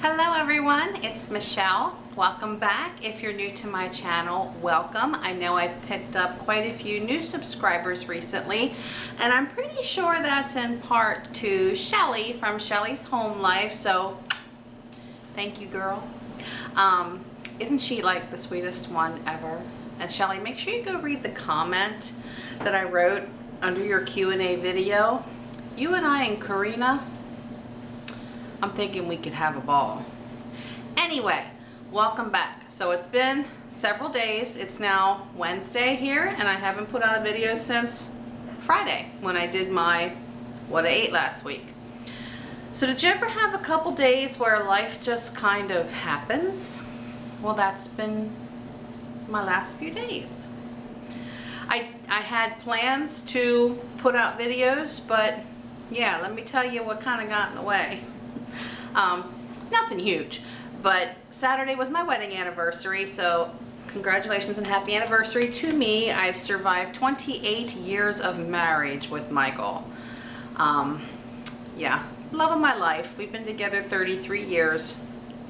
Hello everyone, it's Michelle. Welcome back. If you're new to my channel, welcome. I know I've picked up quite a few new subscribers recently, and I'm pretty sure that's in part to Shelly from Shelly's Home Life, so thank you, girl. Isn't she like the sweetest one ever? And Shelly, make sure you go read the comment that I wrote under your Q&A video. You and I and Karina, I'm thinking we could have a ball. Anyway, welcome back. So it's been several days. It's now Wednesday here, and I haven't put out a video since Friday when I did my what I ate last week. So did you ever have a couple days where life just kind of happens? Well, that's been my last few days. I had plans to put out videos, but yeah, let me tell you what kind of got in the way. Nothing huge, but Saturday was my wedding anniversary, so congratulations and happy anniversary to me. I've survived 28 years of marriage with Michael. Yeah, love of my life. We've been together 33 years,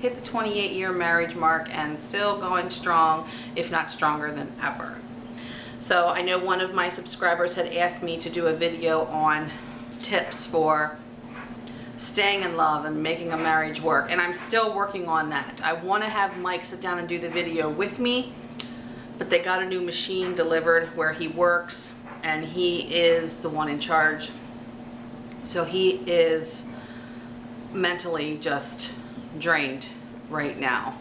hit the 28-year marriage mark, and still going strong, if not stronger than ever. So I know one of my subscribers had asked me to do a video on tips for staying in love and making a marriage work, and I'm still working on that. I want to have Mike sit down and do the video with me, but they got a new machine delivered where he works, and he is the one in charge, so he is mentally just drained right now,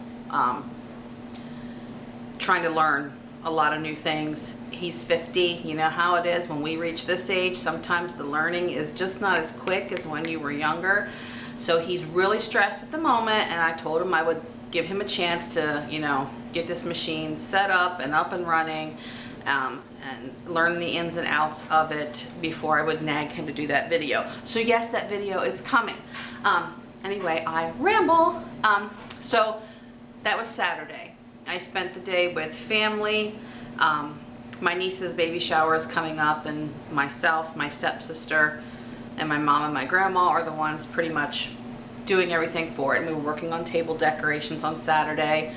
trying to learn a lot of new things. He's 50. You know how it is when we reach this age, sometimes the learning is just not as quick as when you were younger. So he's really stressed at the moment, and I told him I would give him a chance to, you know, get this machine set up and running, and learn the ins and outs of it before I would nag him to do that video. So yes, that video is coming. Anyway, I ramble. So that was Saturday. I spent the day with family. My niece's baby shower is coming up, and myself, my stepsister, and my mom and my grandma are the ones pretty much doing everything for it. And we were working on table decorations on Saturday.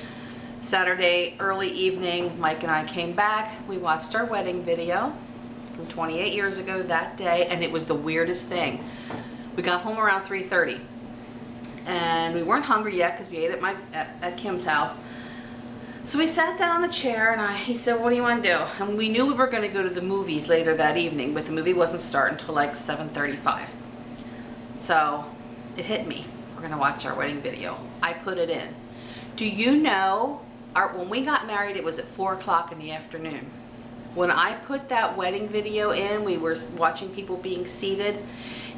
Saturday early evening, Mike and I came back. We watched our wedding video from 28 years ago that day, and it was the weirdest thing. We got home around 3:30, and we weren't hungry yet because we ate at Kim's house. So we sat down on the chair, and he said, what do you want to do? And we knew we were going to go to the movies later that evening, but the movie wasn't starting until like 7:35. So it hit me. We're going to watch our wedding video. I put it in. Do you know, when we got married, it was at 4 o'clock in the afternoon. When I put that wedding video in, we were watching people being seated.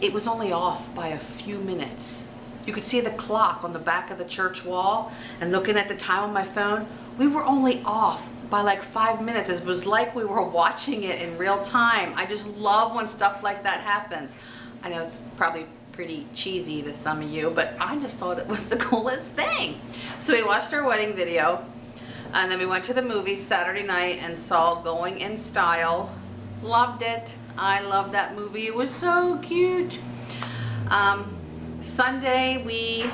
It was only off by a few minutes. You could see the clock on the back of the church wall, and looking at the time on my phone, we were only off by like 5 minutes. It was like we were watching it in real time. I just love when stuff like that happens. I know it's probably pretty cheesy to some of you, but I just thought it was the coolest thing. So we watched our wedding video, and then we went to the movies Saturday night and saw Going in Style. Loved it. I loved that movie. It was so cute. Sunday we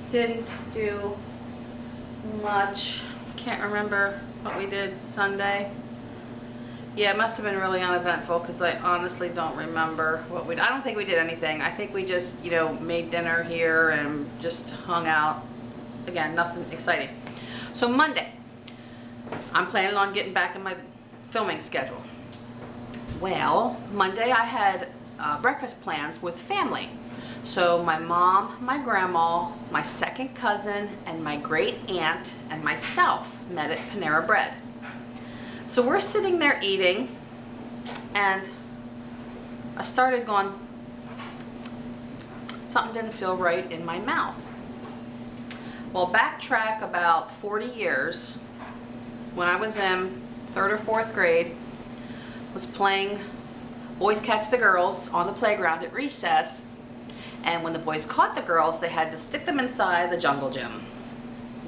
didn't do much. Can't remember what we did Sunday. Yeah, it must have been really uneventful because I honestly don't remember what we did. I don't think we did anything. I think we just, you know, made dinner here and just hung out. Again, nothing exciting. So Monday, I'm planning on getting back in my filming schedule. Well, Monday I had breakfast plans with family. So my mom, my grandma, my second cousin, and my great aunt and myself met at Panera Bread. So we're sitting there eating, and I started going, something didn't feel right in my mouth. Well, backtrack about 40 years, when I was in 3rd or 4th grade, was playing Boys Catch the Girls on the playground at recess. And when the boys caught the girls, they had to stick them inside the jungle gym.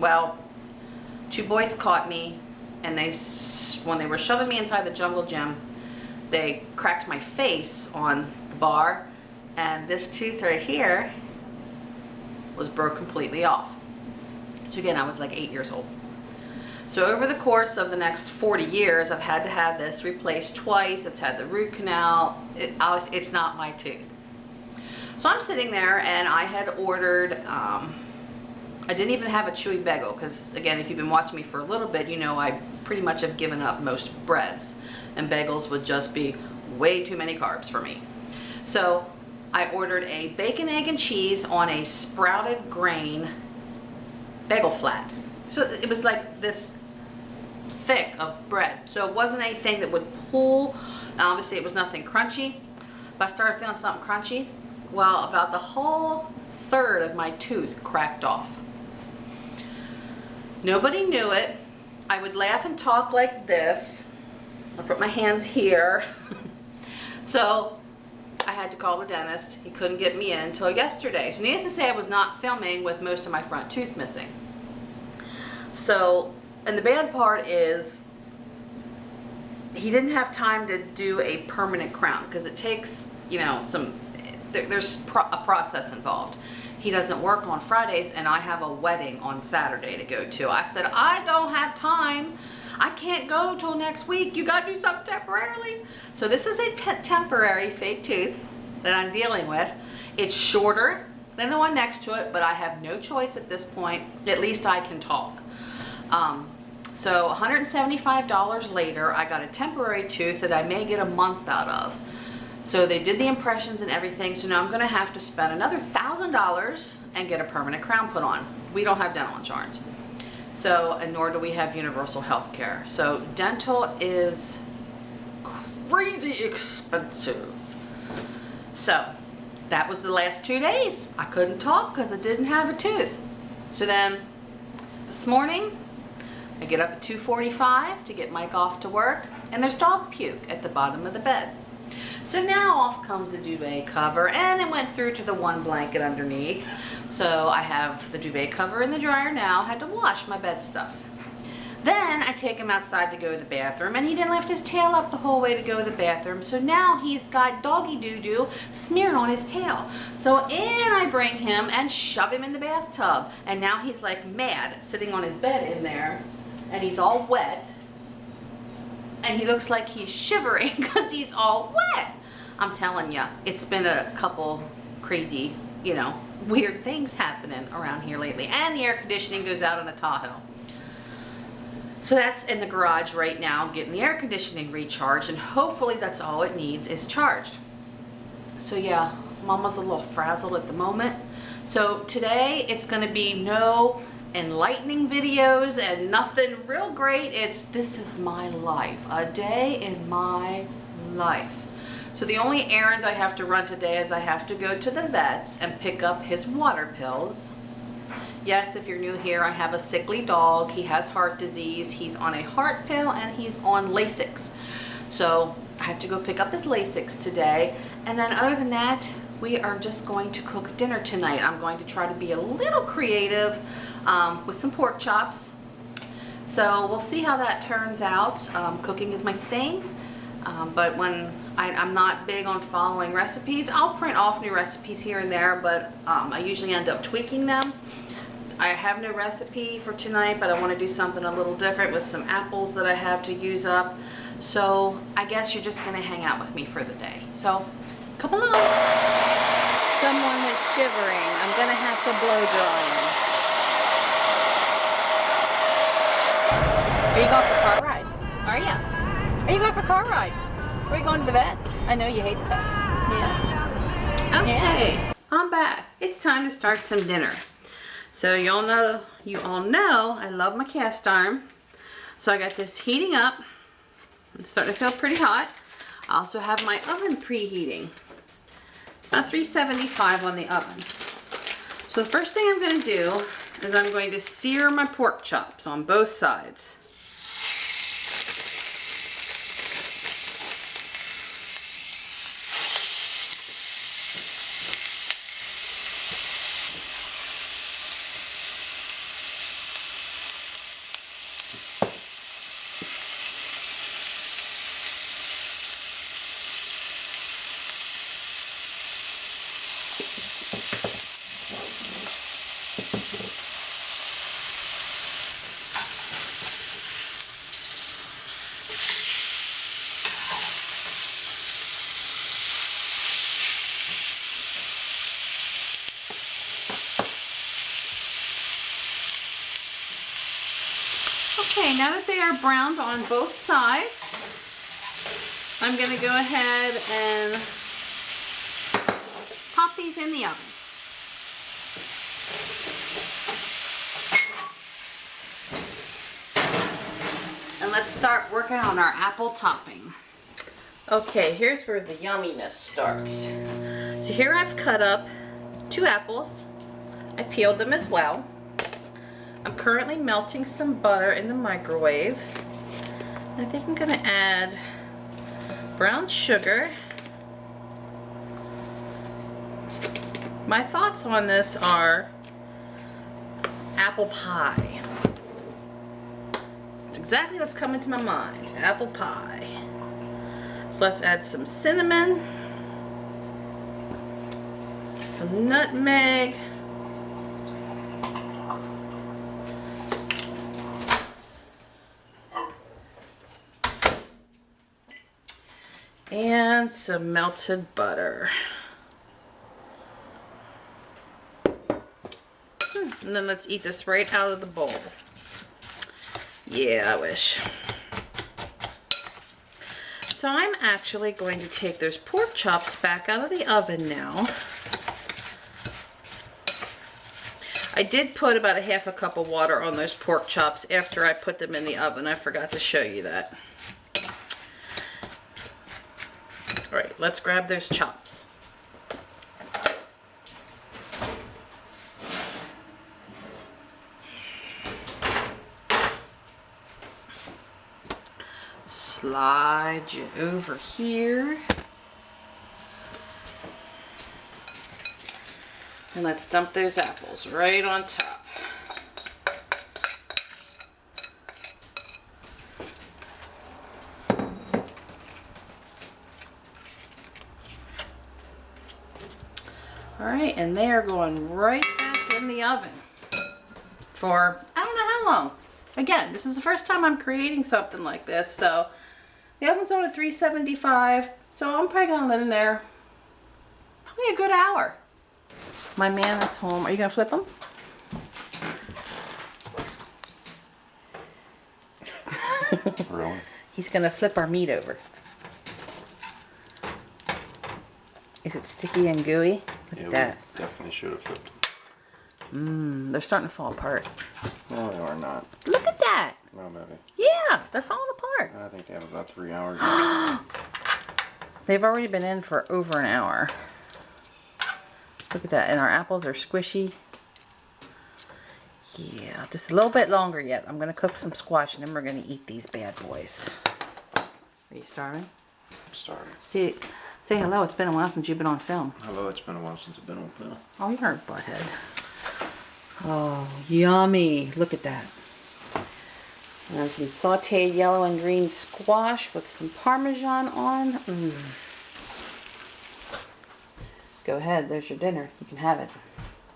Well, 2 boys caught me, and when they were shoving me inside the jungle gym, they cracked my face on the bar, and this tooth right here was broke completely off. So again, I was like 8 years old. So over the course of the next 40 years, I've had to have this replaced twice. It's had the root canal. It's not my tooth. So I'm sitting there and I had ordered, I didn't even have a chewy bagel because, again, if you've been watching me for a little bit, you know I pretty much have given up most breads, and bagels would just be way too many carbs for me. So I ordered a bacon, egg, and cheese on a sprouted grain bagel flat. So it was like this thick of bread. So it wasn't anything that would pull. Obviously it was nothing crunchy, but I started feeling something crunchy. Well, about the whole third of my tooth cracked off. Nobody knew it. I would laugh and talk like this. I'll put my hands here. So I had to call the dentist. He couldn't get me in until yesterday. So needless to say, I was not filming with most of my front tooth missing. So, and the bad part is he didn't have time to do a permanent crown because it takes, you know, there's a process involved. He doesn't work on Fridays and I have a wedding on Saturday to go to. I said, I don't have time. I can't go till next week. You got to do something temporarily. So this is a temporary fake tooth that I'm dealing with. It's shorter than the one next to it, but I have no choice at this point. At least I can talk. So $175 later, I got a temporary tooth that I may get a month out of. So they did the impressions and everything. So now I'm going to have to spend another $1,000 and get a permanent crown put on. We don't have dental insurance. So, and nor do we have universal health care. So dental is crazy expensive. So that was the last 2 days. I couldn't talk because I didn't have a tooth. So then this morning, I get up at 2:45 to get Mike off to work, and there's dog puke at the bottom of the bed. So now off comes the duvet cover, and it went through to the one blanket underneath. So I have the duvet cover in the dryer now. I had to wash my bed stuff. Then I take him outside to go to the bathroom, and he didn't lift his tail up the whole way to go to the bathroom. So now he's got doggy doo-doo smeared on his tail. So in I bring him and shove him in the bathtub. And now he's like mad, sitting on his bed in there, and he's all wet. And he looks like he's shivering because he's all wet. I'm telling you, it's been a couple crazy, you know, weird things happening around here lately. And the air conditioning goes out on a Tahoe. So that's in the garage right now, getting the air conditioning recharged, and hopefully that's all it needs is charged. So yeah, Mama's a little frazzled at the moment. So today it's gonna be no enlightening videos and nothing real great. It's this is my life, a day in my life. So the only errand I have to run today is I have to go to the vet's and pick up his water pills. Yes, if you're new here, I have a sickly dog. He has heart disease. He's on a heart pill and he's on Lasix. So I have to go pick up his Lasix today. And then other than that, we are just going to cook dinner tonight. I'm going to try to be a little creative with some pork chops. So we'll see how that turns out. Cooking is my thing. But when I'm not big on following recipes, I'll print off new recipes here and there, but I usually end up tweaking them. I have no recipe for tonight, but I want to do something a little different with some apples that I have to use up. So I guess you're just going to hang out with me for the day. So come along. Someone is shivering. I'm going to have to blow dry him. Are you going for a car ride? Are you? Are you going for a car ride? Are you going to the vets? I know you hate the vets. Yeah. Okay. Yeah. I'm back. It's time to start some dinner. So you all know I love my cast iron. So I got this heating up. It's starting to feel pretty hot. I also have my oven preheating. About 375 on the oven. So the first thing I'm going to do is I'm going to sear my pork chops on both sides. Okay, now that they are browned on both sides, I'm going to go ahead and pop these in the oven. And let's start working on our apple topping. Okay, here's where the yumminess starts. So here I've cut up 2 apples. I peeled them as well. I'm currently melting some butter in the microwave. I think I'm gonna add brown sugar. My thoughts on this are apple pie. It's exactly what's coming to my mind, apple pie. So let's add some cinnamon, some nutmeg, and some melted butter. And then let's eat this right out of the bowl. Yeah, I wish. So I'm actually going to take those pork chops back out of the oven now. I did put about a half a cup of water on those pork chops after I put them in the oven. I forgot to show you that. All right, let's grab those chops. Slide you over here. And let's dump those apples right on top. All right, and they are going right back in the oven for, I don't know how long. Again, this is the first time I'm creating something like this, so the oven's on at 375, so I'm probably gonna let them there probably a good hour. My man is home. Are you gonna flip him? Really? He's gonna flip our meat over. Is it sticky and gooey? Look at that. Definitely should have flipped. They're starting to fall apart. No, they are not. Look at that. No, maybe. Yeah, they're falling apart. I think they have about 3 hours. They've already been in for over an hour. Look at that. And our apples are squishy. Yeah, just a little bit longer yet. I'm going to cook some squash and then we're going to eat these bad boys. Are you starving? I'm starving. Say hello. It's been a while since you've been on film. Hello, it's been a while since I've been on film. Oh, you're a butthead. Oh, yummy. Look at that. And some sauteed yellow and green squash with some Parmesan on. Go ahead. There's your dinner. You can have it.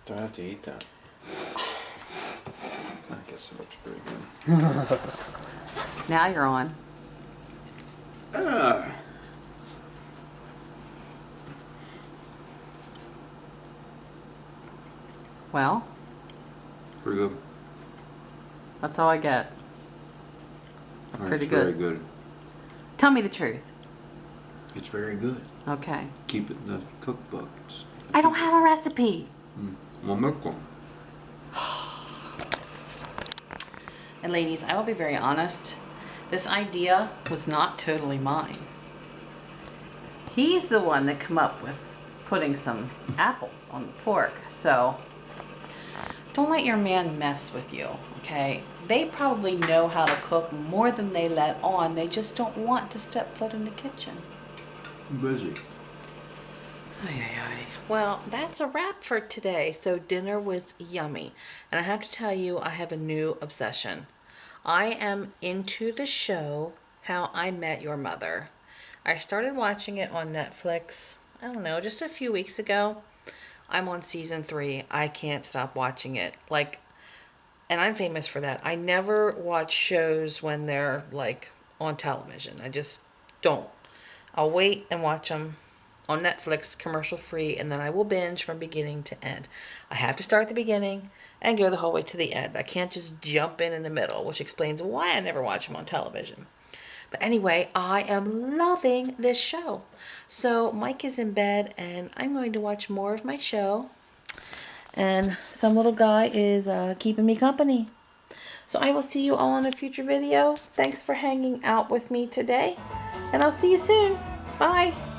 Do I have to eat that? I guess it looks pretty good. Now you're on. Well, Pretty good. that's all I get. Pretty It's good. very good. Tell me the truth. It's very good. Okay. Keep it in the cookbook. I don't have a recipe. Well, make one. And ladies, I will be very honest. This idea was not totally mine. He's the one that come up with putting some apples on the pork. So don't let your man mess with you, okay? They probably know how to cook more than they let on. They just don't want to step foot in the kitchen. I'm busy. Well, that's a wrap for today. So dinner was yummy. And I have to tell you, I have a new obsession. I am into the show How I Met Your Mother. I started watching it on Netflix, I don't know, just a few weeks ago. I'm on season 3. I can't stop watching it. And I'm famous for that. I never watch shows when they're on television. I just don't. I'll wait and watch them on Netflix, commercial free, and then I will binge from beginning to end. I have to start at the beginning and go the whole way to the end. I can't just jump in the middle, which explains why I never watch them on television. But anyway, I am loving this show. So Mike is in bed, and I'm going to watch more of my show. And some little guy is keeping me company. So I will see you all in a future video. Thanks for hanging out with me today, and I'll see you soon. Bye.